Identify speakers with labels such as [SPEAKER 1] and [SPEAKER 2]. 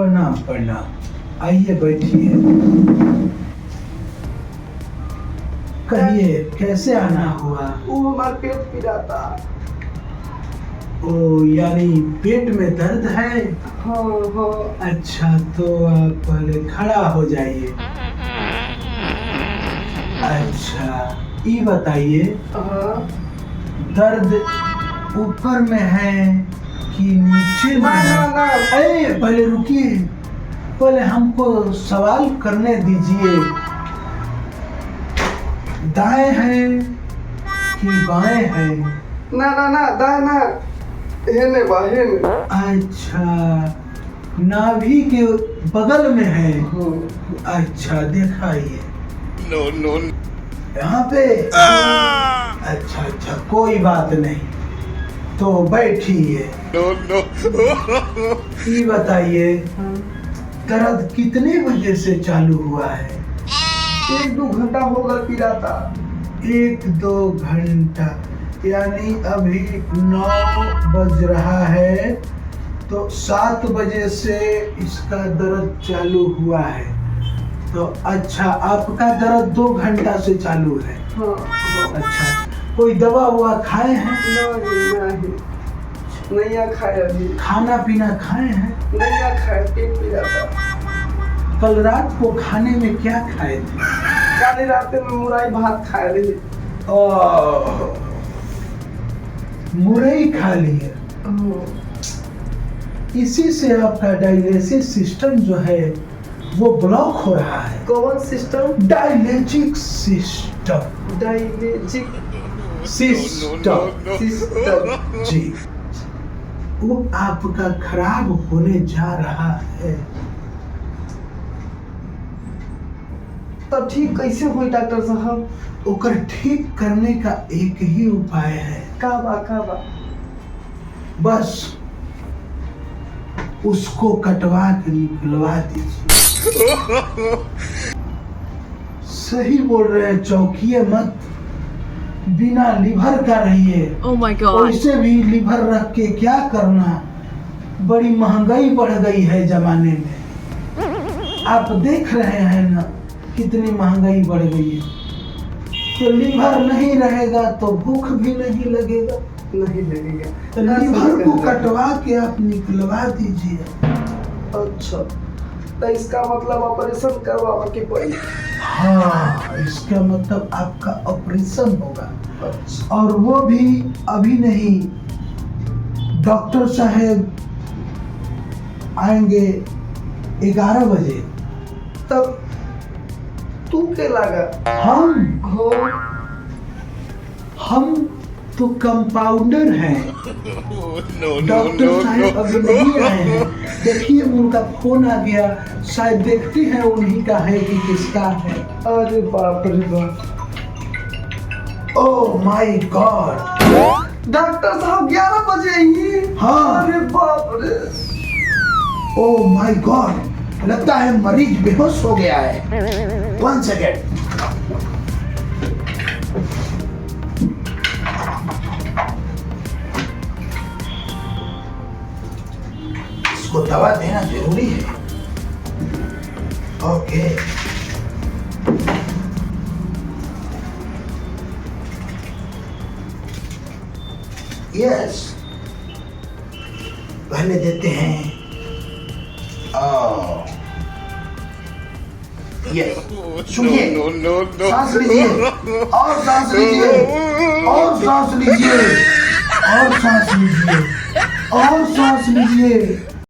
[SPEAKER 1] प्रणाम प्रणाम। आइए बैठिए। कहिए कैसे आना हुआ?
[SPEAKER 2] वो हमारा पेट पीड़ाता।
[SPEAKER 1] ओ यानी पेट में दर्द है?
[SPEAKER 2] हाँ हाँ।
[SPEAKER 1] अच्छा तो आप पहले खड़ा हो जाइए। अच्छा ये बताइए
[SPEAKER 2] हाँ।
[SPEAKER 1] दर्द ऊपर में है कि नीचे में है?
[SPEAKER 2] ना।
[SPEAKER 1] अरे पहले रुकिए, पहले हमको सवाल करने दीजिए। दाएं है कि बाएं है?
[SPEAKER 2] ना दाएं ना। हेने बा हेने।
[SPEAKER 1] अच्छा नाभि के बगल में है?
[SPEAKER 2] हाँ।
[SPEAKER 1] अच्छा दिखाइए।
[SPEAKER 3] नो
[SPEAKER 1] यहाँ पे? अच्छा कोई बात नहीं, तो बैठिए।
[SPEAKER 3] नो
[SPEAKER 1] ये बताइए दर्द कितने बजे से चालू हुआ है?
[SPEAKER 2] 1-2 घंटा हो गया पीड़ाता।
[SPEAKER 1] 1-2 घंटा यानी अभी 9 बज रहा है, तो 7 बजे से इसका दर्द चालू हुआ है। तो अच्छा आपका दर्द 2 घंटा से चालू है?
[SPEAKER 2] हाँ।
[SPEAKER 1] अच्छा कोई दवा हुआ खाए हैं?
[SPEAKER 2] नहीं खाए अभी।
[SPEAKER 1] खाना पीना खाए हैं?
[SPEAKER 2] नहीं खाए, पेट पीड़ाता।
[SPEAKER 1] कल रात को खाने में क्या खाए थे?
[SPEAKER 2] काली रात में मुरई भात खाए रही।
[SPEAKER 1] मुरई खा लिए? इसी से आपका डायलिसिस सिस्टम जो है वो ब्लॉक हो रहा है।
[SPEAKER 2] कौन system?
[SPEAKER 1] Dialytic system.
[SPEAKER 2] Dialytic
[SPEAKER 1] system
[SPEAKER 2] system.
[SPEAKER 1] जी, वो आपका खराब होने जा रहा है।
[SPEAKER 2] तब ठीक कैसे हुई डॉक्टर साहब?
[SPEAKER 1] ओकर ठीक करने का एक ही उपाय है।
[SPEAKER 2] का बा?
[SPEAKER 1] बस उसको कटवा के निकलवा दीजिए। सही बोल रहे हैं, चौकिए मत, बिना लिवर का रहिए।
[SPEAKER 4] Oh my God.
[SPEAKER 1] वैसे भी लिवर रख के क्या करना, बड़ी महंगाई बढ़ गई है जमाने में। आप देख रहे हैं ना कितनी महंगाई बढ़ गई है। तो लिवर नहीं रहेगा तो भूख भी नहीं लगेगा।
[SPEAKER 2] नहीं लगेगा।
[SPEAKER 1] तो लिवर को कटवा के आप निकलवा दीजिए।
[SPEAKER 2] अच्छा तो इसका मतलब ऑपरेशन करवा के पड़ेगा?
[SPEAKER 1] हाँ, इसका मतलब आपका ऑपरेशन होगा।
[SPEAKER 2] अच्छा।
[SPEAKER 1] और वो भी अभी नहीं, डॉक्टर साहब आएंगे 11 बजे।
[SPEAKER 2] तब तू के लगा?
[SPEAKER 1] हम तो कंपाउंडर हैं।
[SPEAKER 3] नो
[SPEAKER 1] डॉक्टर साहब अभी नहीं आए हैं। देखिए उनका फोन आ गया, शायद देखते हैं उन्हीं का है कि किसका है।
[SPEAKER 2] अरे बाप रे बाप।
[SPEAKER 1] Oh my God.
[SPEAKER 2] डॉक्टर साहब 11 बजे ही?
[SPEAKER 1] हाँ।
[SPEAKER 2] अरे बाप रे।
[SPEAKER 1] ओह माय गॉड, लगता है मरीज बेहोश हो गया है। 1 सेकेंड। इसको दवा देना जरूरी है। ओके यस, पहले देते हैं। यस सुनिए,
[SPEAKER 3] नो
[SPEAKER 1] सांस लीजिए और सांस लीजिए और सांस लीजिए और सांस लीजिए और सांस लीजिए